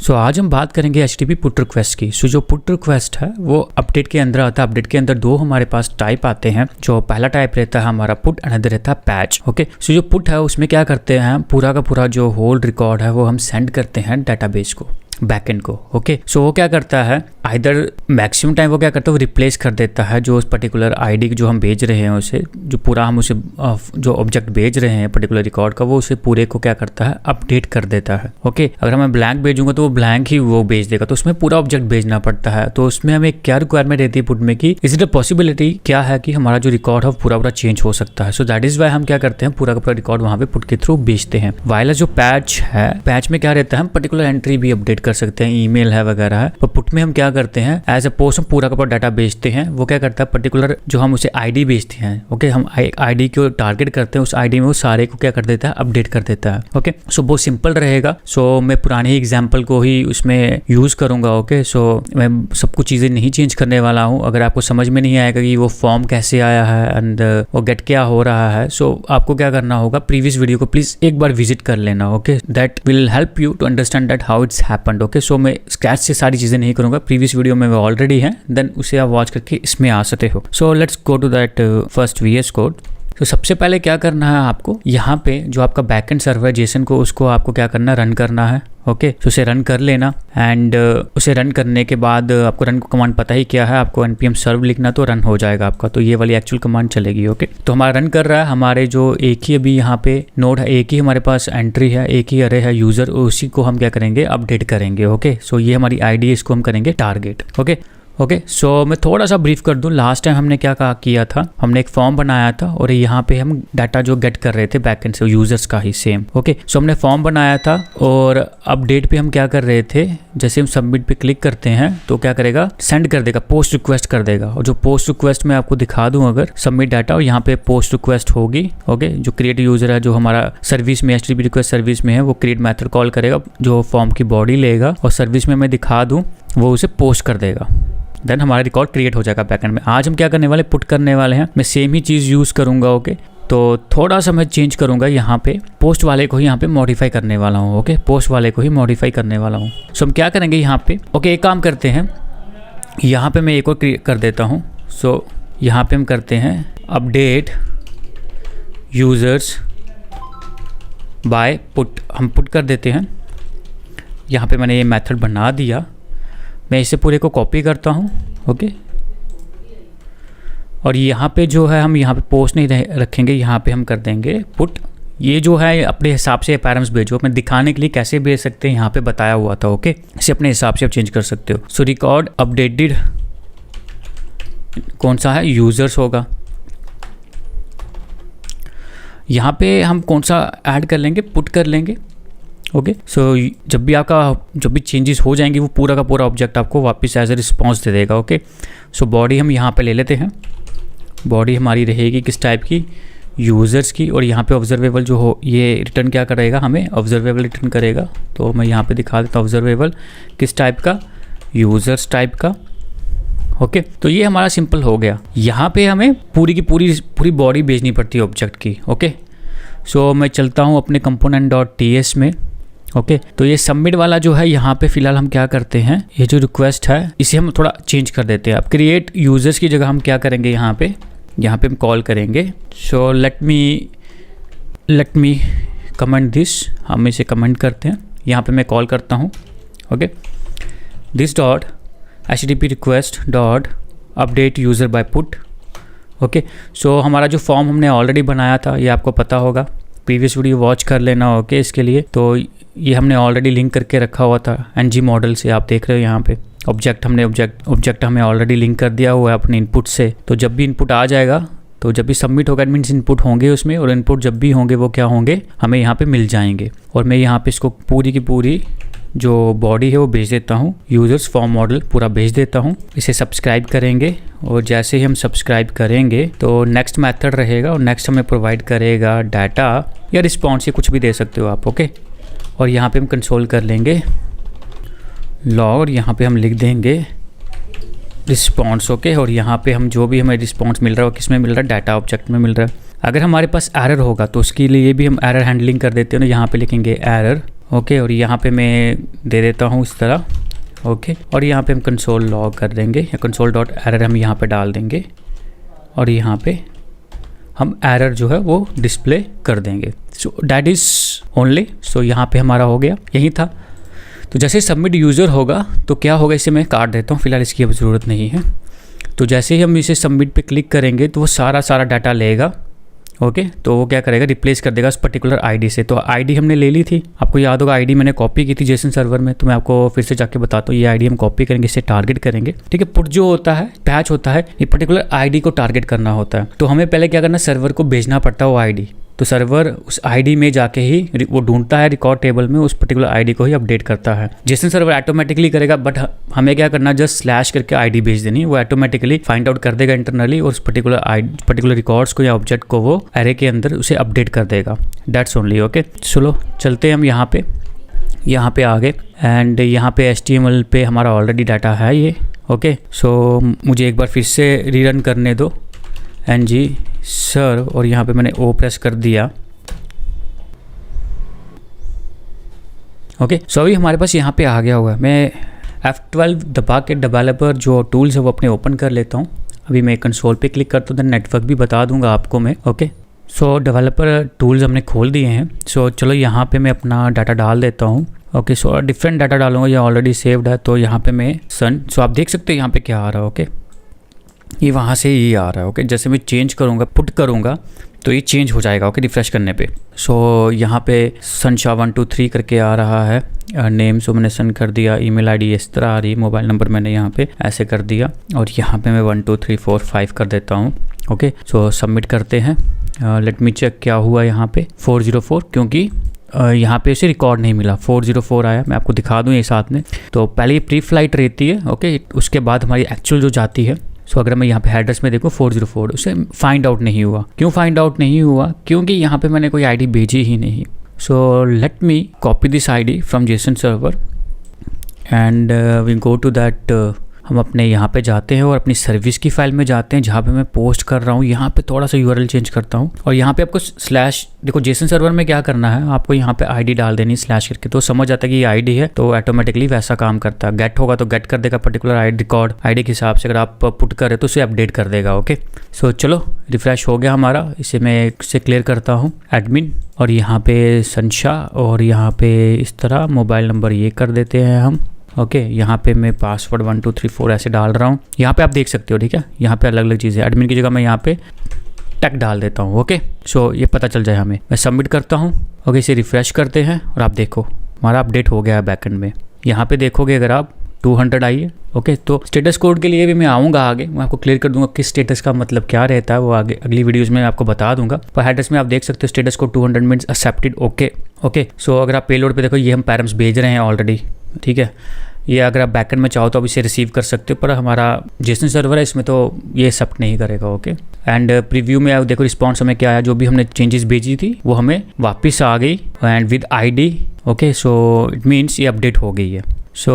सो आज हम बात करेंगे HTTP पुट रिक्वेस्ट की। सो जो पुट रिक्वेस्ट है वो अपडेट के अंदर आता है। अपडेट के अंदर दो हमारे पास टाइप आते हैं। जो पहला टाइप रहता है हमारा पुट, अनदर रहता है पैच। ओके, सो जो पुट है उसमें क्या करते हैं, पूरा का पूरा जो होल रिकॉर्ड है वो हम सेंड करते हैं डाटाबेस को, बैकएंड को। ओके, सो वो क्या करता है, आइदर मैक्सिमम टाइम वो क्या करता है, वो रिप्लेस कर देता है जो उस पर्टिकुलर आईडी जो हम भेज रहे हैं उसे, जो पूरा हम उसे जो ऑब्जेक्ट भेज रहे हैं पर्टिकुलर रिकॉर्ड का, वो उसे पूरे को क्या करता है, अपडेट कर देता है। ओके, अगर मैं ब्लैंक भेजूंगा तो वो ब्लैंक ही वो भेज देगा, तो उसमें पूरा ऑब्जेक्ट भेजना पड़ता है। तो उसमें हमें क्या रिक्वायरमेंट रहती है पुट में कि इज इट अ पॉसिबिलिटी, क्या है कि हमारा जो रिकॉर्ड है पूरा चेंज हो सकता है। सो दैट इज वाई हम क्या करते हैं, पूरा का पूरा रिकॉर्ड वहां पे पुट के थ्रू भेजते हैं। वायरलेस जो पैच है, पैच में क्या रहता है, हम पर्टिकुलर एंट्री भी अपडेट कर सकते हैं, ईमेल है वगैरह है। पर पुट में हम क्या करते हैं, एज सपोज हम पूरा का पूरा डाटा बेचते हैं, वो क्या करता है पर्टिकुलर जो हम उसे आईडी बेचते हैं। ओके, हम आईडी को टारगेट करते हैं, उस आईडी में वो सारे को क्या कर देता है, अपडेट कर देता है। ओके, सो बहुत सिंपल रहेगा। सो मैं पुराने एग्जांपल को ही उसमें यूज करूंगा। ओके, सो मैं सब कुछ चीजें नहीं चेंज करने वाला हूं। अगर आपको समझ में नहीं आएगा कि वो फॉर्म कैसे आया है एंड वो गेट क्या हो रहा है, सो आपको क्या करना होगा, प्रीवियस वीडियो को प्लीज एक बार विजिट कर लेना। Okay, that will help you to understand that how it's happened. Okay, so मैं स्क्रैच से सारी चीजें नहीं करूंगा, प्रीवियस वीडियो में वो ऑलरेडी है, देन उसे आप वॉच करके इसमें आ सकते हो। So let's go to that first VS code. तो सबसे पहले क्या करना है आपको, यहाँ पे जो आपका बैकएंड सर्वर जेसन को, उसको आपको क्या करना है, रन करना है। ओके, तो उसे रन कर लेना एंड उसे रन करने के बाद आपको रन कमांड पता ही क्या है, आपको npm सर्व लिखना तो रन हो जाएगा आपका। तो ये वाली एक्चुअल कमांड चलेगी। ओके, तो हमारा रन कर रहा है, हमारे जो एक ही अभी यहाँ पे नोड है, एक ही हमारे पास एंट्री है, एक ही अरे है यूजर, उसी को हम क्या करेंगे, अपडेट करेंगे। ओके, सो ये हमारी आईडी है, इसको हम करेंगे टारगेट। ओके, सो मैं थोड़ा सा ब्रीफ कर दूं। लास्ट टाइम हमने क्या किया था, हमने एक फॉर्म बनाया था और यहाँ पे हम डाटा जो गेट कर रहे थे बैकएंड से, यूजर्स का ही सेम। ओके, सो हमने फॉर्म बनाया था और अपडेट पे हम क्या कर रहे थे, जैसे हम सबमिट पे क्लिक करते हैं तो क्या करेगा, सेंड कर देगा, पोस्ट रिक्वेस्ट कर देगा। और जो पोस्ट रिक्वेस्ट मैं आपको दिखा दूं, अगर सबमिट डाटा और यहाँ पे पोस्ट रिक्वेस्ट होगी। ओके, जो क्रिएट यूजर है, जो हमारा सर्विस में HTTP रिक्वेस्ट सर्विस में है, वो क्रिएट मेथड कॉल करेगा, जो फॉर्म की बॉडी लेगा और सर्विस में मैं दिखा दूं वो उसे पोस्ट कर देगा। देन हमारा रिकॉर्ड क्रिएट हो जाएगा बैकएंड में। आज हम क्या करने वाले, पुट करने वाले हैं। मैं सेम ही चीज़ यूज़ करूंगा। ओके, तो थोड़ा सा मैं चेंज करूंगा, यहाँ पे पोस्ट वाले को ही यहाँ पे मॉडिफाई करने वाला हूँ। ओके, पोस्ट वाले को ही मॉडिफाई करने वाला हूँ। सो हम क्या करेंगे यहाँ पे, ओके, एक काम करते हैं, यहाँ पे मैं एक और कर देता हूँ। सो यहाँ पे हम करते हैं अपडेट यूजर्स बाय पुट, हम पुट कर देते हैं। यहाँ पे मैंने ये मेथड बना दिया, मैं इसे पूरे को कॉपी करता हूँ। ओके, और यहाँ पे जो है हम यहाँ पे पोस्ट नहीं रखेंगे, यहाँ पे हम कर देंगे पुट। ये जो है अपने हिसाब से पैराम्स भेजो, मैं दिखाने के लिए कैसे भेज सकते हैं यहाँ पे बताया हुआ था। ओके, इसे अपने हिसाब से आप चेंज कर सकते हो। सो रिकॉर्ड अपडेटेड कौन सा है, यूजर्स होगा। यहाँ पे हम कौन सा ऐड कर लेंगे, पुट कर लेंगे। ओके, सो जब भी चेंजेस हो जाएंगे वो पूरा का पूरा ऑब्जेक्ट आपको वापस एज ए रिस्पॉन्स दे देगा। ओके, सो बॉडी हम यहाँ पे ले लेते हैं। बॉडी हमारी रहेगी किस टाइप की, यूज़र्स की। और यहाँ पे ऑब्जर्वेबल जो हो, ये रिटर्न क्या करेगा, हमें ऑब्जर्वेबल रिटर्न करेगा। तो मैं यहाँ पे दिखा देता हूँ, ऑब्जर्वेबल किस टाइप का, यूज़र्स टाइप का। ओके, तो ये हमारा सिंपल हो गया। यहाँ पे हमें पूरी की पूरी बॉडी भेजनी पड़ती है ऑब्जेक्ट की। ओके, सो मैं चलता हूँ अपने component.ts में। ओके, तो ये सबमिट वाला जो है, यहाँ पे फिलहाल हम क्या करते हैं, ये जो रिक्वेस्ट है इसे हम थोड़ा चेंज कर देते हैं। अब क्रिएट यूजर्स की जगह हम क्या करेंगे, यहाँ पे हम कॉल करेंगे। सो लेट मी कमेंट दिस, हम इसे कमेंट करते हैं। यहाँ पे मैं कॉल करता हूँ। Okay, this dot HTTP request dot update user by put. Okay, so हमारा जो फॉर्म हमने ऑलरेडी बनाया था, ये आपको पता होगा, प्रीवियस वीडियो वॉच कर लेना। ओके, इसके लिए तो ये हमने ऑलरेडी लिंक करके रखा हुआ था NG मॉडल से, आप देख रहे हो यहाँ पे ऑब्जेक्ट हमें ऑलरेडी लिंक कर दिया हुआ है अपने इनपुट से। तो जब भी इनपुट आ जाएगा, तो जब भी सबमिट होगा, मीन्स इनपुट होंगे उसमें, और इनपुट जब भी होंगे वो क्या होंगे, हमें यहाँ पे मिल जाएंगे। और मैं यहाँ पे इसको पूरी की पूरी जो बॉडी है वो भेज देता हूँ, यूजर्स फॉर्म मॉडल पूरा भेज देता हूँ। इसे सब्सक्राइब करेंगे और जैसे ही हम सब्सक्राइब करेंगे तो नेक्स्ट मेथड रहेगा और नेक्स्ट हमें प्रोवाइड करेगा डाटा या रिस्पॉन्स, या कुछ भी दे सकते हो आप। ओके, और यहाँ पे हम कंसोल कर लेंगे लॉग, और यहाँ पे हम लिख देंगे रिस्पॉन्स। ओके, और यहाँ पे हम जो भी हमें रिस्पॉन्स मिल रहा है वो किस में मिल रहा है, डाटा ऑब्जेक्ट में मिल रहा है। अगर हमारे पास एरर होगा तो उसके लिए भी हम एरर हैंडलिंग कर देते हैं ना, यहाँ पे लिखेंगे एरर। ओके, और यहाँ पे मैं दे देता हूँ इस तरह। ओके, और यहाँ पे हम कंसोल लॉग कर देंगे या कंसोल डॉट एरर हम यहाँ पे डाल देंगे और यहाँ पे हम एरर जो है वो डिस्प्ले कर देंगे। So that is only. So यहाँ पे हमारा हो गया, यही था। तो जैसे सबमिट यूज़र होगा तो क्या होगा, इसे मैं काट देता हूँ, फिलहाल इसकी अब ज़रूरत नहीं है। तो जैसे ही हम इसे सबमिट पे क्लिक करेंगे तो वो सारा डाटा लेगा। ओके, तो वो क्या करेगा, रिप्लेस कर देगा उस पर्टिकुलर आईडी से। तो आईडी हमने ले ली थी, आपको याद होगा आईडी मैंने कॉपी की थी जेसन सर्वर में, तो मैं आपको फिर से जाके बताता हूँ। ये आईडी हम कॉपी करेंगे, इसे टारगेट करेंगे। ठीक है, पुट जो होता है, पैच होता है, ये पर्टिकुलर आईडी को टारगेट करना होता है। तो हमें पहले क्या करना, सर्वर को भेजना पड़ता है वो आईडी। तो सर्वर उस आईडी में जाके ही वो ढूंढता है रिकॉर्ड टेबल में, उस पर्टिकुलर आईडी को ही अपडेट करता है। जेसन सर्वर ऑटोमेटिकली करेगा, बट हमें क्या करना, जस्ट स्लैश करके आईडी भेज देनी, वो ऑटोमेटिकली फाइंड आउट कर देगा इंटरनली और उस पर्टिकुलर रिकॉर्ड्स को या ऑब्जेक्ट को वो एरे के अंदर उसे अपडेट कर देगा। That's only. ओके, चलो चलते हैं हम यहाँ पे आ गए एंड यहाँ पे HTML पे हमारा ऑलरेडी डाटा है ये। ओके, सो मुझे एक बार फिर से रीरन करने दो NG सर्व, और यहाँ पे मैंने O प्रेस कर दिया। ओके, सो अभी हमारे पास यहाँ पे आ गया हुआ है। मैं F12 दबा के डेवलपर जो टूल्स है वो अपने ओपन कर लेता हूँ। अभी मैं कंसोल पे क्लिक करता हूँ, देन नेटवर्क भी बता दूंगा आपको मैं। ओके, सो डेवलपर टूल्स हमने खोल दिए हैं। सो चलो यहाँ पे मैं अपना डाटा डाल देता हूँ। ओके, सो डिफरेंट डाटा डालूंगा, ये ऑलरेडी सेव्ड है। तो यहाँ पे मैं सो आप देख सकते हो यहाँ पे क्या आ रहा है। ओके, ये वहाँ से ये आ रहा है। ओके, जैसे मैं चेंज करूँगा, पुट करूँगा तो ये चेंज हो जाएगा। ओके, रिफ्रेश करने पे। सो यहाँ पे संशा 123 करके आ रहा है। नेम सो मैंने सेंड कर दिया, ईमेल आईडी इस तरह आ रही है, मोबाइल नंबर मैंने यहाँ पे ऐसे कर दिया और यहाँ पे मैं 1 2 3 4 5 कर देता हूँ। ओके, सो सबमिट करते हैं। लेट मी चेक क्या हुआ यहाँ पे 404, क्योंकि यहाँ पे इसे रिकॉर्ड नहीं मिला, 404 आया। मैं आपको दिखा दूँ ये साथ में। तो पहले ये प्री फ्लाइट रहती है। ओके, उसके बाद हमारी एक्चुअल जो जाती है। सो अगर मैं यहाँ पे एड्रेस में देखूँ 404, उसे फाइंड आउट नहीं हुआ। क्यों फाइंड आउट नहीं हुआ? क्योंकि यहाँ पे मैंने कोई आईडी भेजी ही नहीं। So let me copy this ID from JSON server and we go to that. हम अपने यहाँ पे जाते हैं और अपनी सर्विस की फाइल में जाते हैं जहाँ पे मैं पोस्ट कर रहा हूँ। यहाँ पे थोड़ा सा URL चेंज करता हूँ और यहाँ पे आपको स्लैश, देखो जेसन सर्वर में क्या करना है, आपको यहाँ पे आईडी डाल देनी स्लैश करके, तो समझ आता है कि ये आईडी है, तो ऑटोमेटिकली वैसा काम करता है। गेट होगा तो गेट कर देगा पर्टिकुलर आईडी रिकॉर्ड आईडी के हिसाब से, अगर आप पुट करें तो उसे अपडेट कर देगा। ओके, सो चलो रिफ्रेश हो गया हमारा। इसे मैं इसे क्लियर करता हूँ एडमिन, और यहाँ पे संशा, और यहाँ पे इस तरह मोबाइल नंबर ये कर देते हैं हम। ओके, यहाँ पे मैं पासवर्ड 1 2 3 4 ऐसे डाल रहा हूँ। यहाँ पे आप देख सकते हो, ठीक है, यहाँ पे अलग अलग चीज़ें। एडमिन की जगह मैं यहाँ पे टैग डाल देता हूँ। ओके, सो ये पता चल जाए हमें। मैं सबमिट करता हूँ। ओके, इसे रिफ्रेश करते हैं और आप देखो हमारा अपडेट हो गया है बैकएंड में। यहाँ पे देखोगे अगर आप 200 आई है। ओके, तो स्टेटस कोड के लिए भी मैं आऊँगा आगे, मैं आपको क्लियर कर दूंगा किस स्टेटस का मतलब क्या रहता है, वो आगे अगली वीडियोस में आपको बता दूंगा। पर एड्रेस में आप देख सकते हो status code 200 means accepted. Okay, so अगर आप पेलोड पे देखो, ये हम पैरम्स भेज रहे हैं ऑलरेडी, ठीक है। ये अगर आप बैकएंड में चाहो तो आप इसे रिसीव कर सकते हो, पर हमारा जेसन सर्वर है इसमें तो ये एक्सेप्ट नहीं करेगा। ओके, एंड प्रीव्यू में आप देखो रिस्पॉन्स हमें क्या आया, जो भी हमने चेंजेस भेजी थी वो हमें वापस आ गई and with ID. Okay, so it means ये अपडेट हो गई है। सो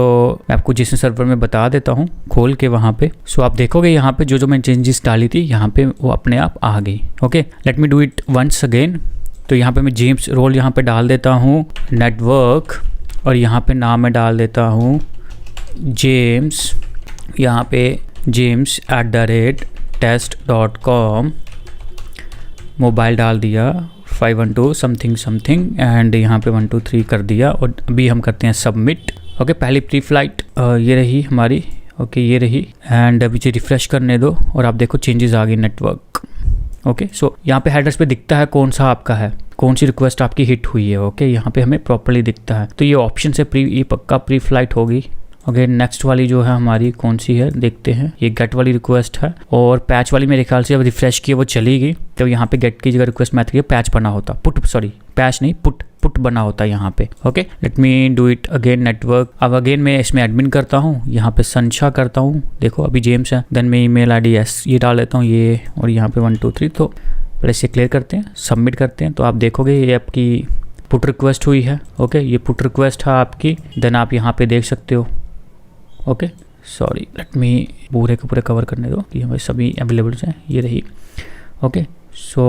मैं आपको जेसन सर्वर में बता देता हूँ खोल के वहाँ पे। सो आप देखोगे यहाँ पे जो मैंने चेंजेस डाली थी यहाँ पे वो अपने आप आ गई। Okay, let me do it once again. तो यहाँ पे मैं जेम्स रोल यहाँ पे डाल देता हूँ नेटवर्क, और यहाँ पे नाम मैं डाल देता हूँ जेम्स, यहाँ पे james@test.com, मोबाइल डाल दिया 512 समथिंग एंड यहाँ पे 1 2 3 कर दिया, और अभी हम करते हैं सबमिट। ओके, पहली प्री फ्लाइट ये रही हमारी। ओके, ये रही एंड अभी से रिफ्रेश करने दो और आप देखो चेंजेस आ गई नेटवर्क। ओके, सो यहाँ पे हेडर्स पे दिखता है कौन सा आपका है, कौन सी रिक्वेस्ट आपकी हिट हुई है। ओके, यहाँ पे हमें प्रॉपर्ली दिखता है। तो ये ऑप्शन से ये पक्का प्री फ्लाइट होगी। ओके, नेक्स्ट वाली जो है हमारी कौन सी है देखते हैं, ये गेट वाली रिक्वेस्ट है, और पैच वाली मेरे ख्याल से अब रिफ्रेश किए वो चली गई। तो यहाँ पे गेट की जगह रिक्वेस्ट मैथ की पैच बना होता, पैच नहीं पुट बना होता है यहाँ पे। Okay, let me do it again network. अब अगेन मैं इसमें एडमिन करता हूँ, यहाँ पे संशा करता हूँ, देखो अभी जेम्स है, देन मैं ईमेल आईडी ये डाल देता हूँ ये, और यहाँ पे 1 2 3। तो पहले इसे क्लियर करते हैं, सबमिट करते हैं। तो आप देखोगे ये आपकी पुट रिक्वेस्ट हुई है। ओके, ये पुट रिक्वेस्ट है आपकी, देन आप यहाँ पे देख सकते हो। ओके, सॉरी, लेट मी पूरे के पूरे कवर करने दो कि हमें सभी अवेलेबल हैं। ये रही। ओके, सो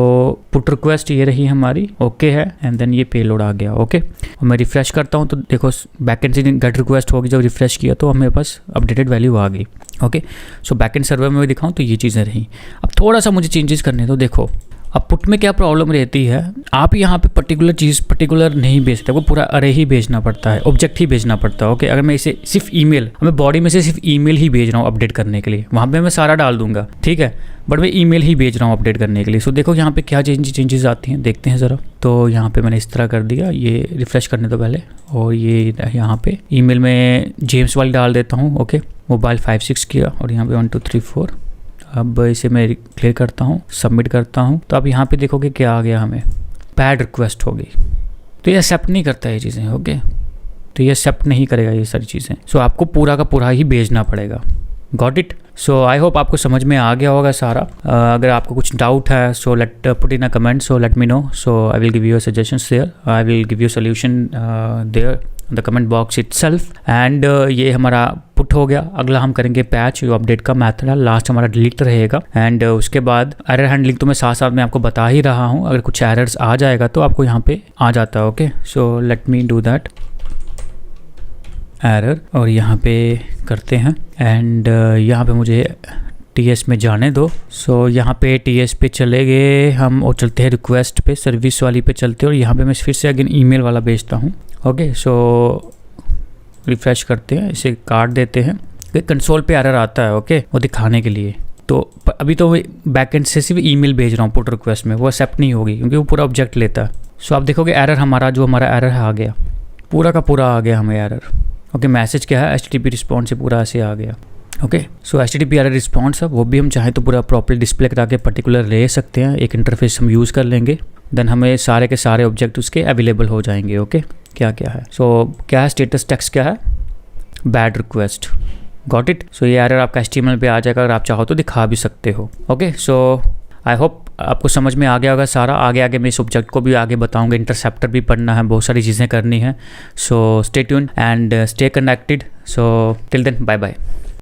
पुट रिक्वेस्ट ये रही हमारी, ओके है, एंड देन ये पेलोड आ गया, ओके। और मैं रिफ्रेश करता हूँ तो देखो बैकएंड से गेट रिक्वेस्ट होगी, जब रिफ्रेश किया तो हमें पास अपडेटेड वैल्यू आ गई, ओके। सो बैकएंड सर्वर में भी दिखाऊँ तो ये चीज़ें रही। अब थोड़ा सा मुझे चेंजेस करने तो देखो, अब पुट में क्या प्रॉब्लम रहती है, आप यहाँ पे पर्टिकुलर नहीं भेजते, वो पूरा अरे ही भेजना पड़ता है, ऑब्जेक्ट ही भेजना पड़ता है, ओके। अगर मैं इसे सिर्फ ईमेल, मैं बॉडी में से सिर्फ ईमेल ही भेज रहा हूँ अपडेट करने के लिए, वहाँ पे मैं सारा डाल दूंगा, ठीक है, बट मैं ईमेल ही भेज रहा हूँ अपडेट करने के लिए। सो देखो यहाँ पे क्या चेंजेस आती हैं, देखते हैं ज़रा। तो यहाँ पे मैंने इस तरह कर दिया, ये रिफ्रेश करने तो पहले, और ये यहाँ पे ईमेल में जेम्स वाली डाल देता हूँ, ओके। मोबाइल 56 किया और यहाँ पे 1 2 3 4। अब इसे मैं क्लियर करता हूँ, सबमिट करता हूँ, तो अब यहाँ पे देखोगे क्या आ गया, हमें पैड रिक्वेस्ट होगी। तो ये एक्सेप्ट नहीं करता ये चीज़ें, ओके। तो ये एक्सेप्ट नहीं करेगा ये सारी चीज़ें। सो आपको पूरा का पूरा ही भेजना पड़ेगा। Got it. So I hope आपको समझ में आ गया होगा सारा। अगर आपको कुछ डाउट है so let put in a comment, so let me know, so I will give you suggestions there, I will give you solution there the comment box itself. And ये हमारा पुट हो गया। अगला हम करेंगे पैच, जो update का method है, लास्ट हमारा डिलीट रहेगा। एंड उसके बाद एरर हैंडलिंग तो मैं साथ साथ में आपको बता ही रहा हूँ, अगर कुछ एरर्स आ जाएगा तो आपको यहाँ पे आ जाता है, okay. So let me do that error, और यहाँ पे करते हैं। एंड यहाँ पे मुझे TS में जाने दो। सो यहाँ पे TS पे चले गए हम और चलते हैं रिक्वेस्ट पे, सर्विस वाली पे चलते हैं, और यहाँ पे मैं फिर से अगेन ईमेल वाला भेजता हूँ, ओके। सो रिफ्रेश करते हैं, इसे काट देते हैं। कंसोल पे एरर आता है, ओके, वो दिखाने के लिए। तो अभी तो बैकएंड से सिर्फ ईमेल भेज रहा हूँ पुट रिक्वेस्ट में, वो एक्सेप्ट नहीं होगी क्योंकि वो पूरा ऑब्जेक्ट लेता है। सो आप देखोगे एरर हमारा एरर है आ गया, पूरा का पूरा आ गया हमें एरर, ओके। मैसेज क्या है, HTTP रिस्पॉन्स से पूरा ऐसे आ गया, ओके। सो HTTP एरर रिस्पॉन्स है, वो भी हम चाहें तो पूरा प्रॉपर्ली डिस्प्ले करा के पर्टिकुलर ले सकते हैं, एक इंटरफेस हम यूज़ कर लेंगे, देन हमें सारे के सारे ऑब्जेक्ट उसके अवेलेबल हो जाएंगे, ओके। क्या क्या है, सो क्या है स्टेटस टेक्स्ट क्या है, बैड रिक्वेस्ट, गॉट इट। सो ये एरर आपका HTML पे आ जाएगा, अगर आप चाहो तो दिखा भी सकते हो, ओके। सो आई होप आपको समझ में आ गया होगा सारा। आगे मैं इस ऑब्जेक्ट को भी आगे बताऊंगा, इंटरसेप्टर भी पढ़ना है, बहुत सारी चीज़ें करनी है। So stay tuned and stay connected. So till then bye bye.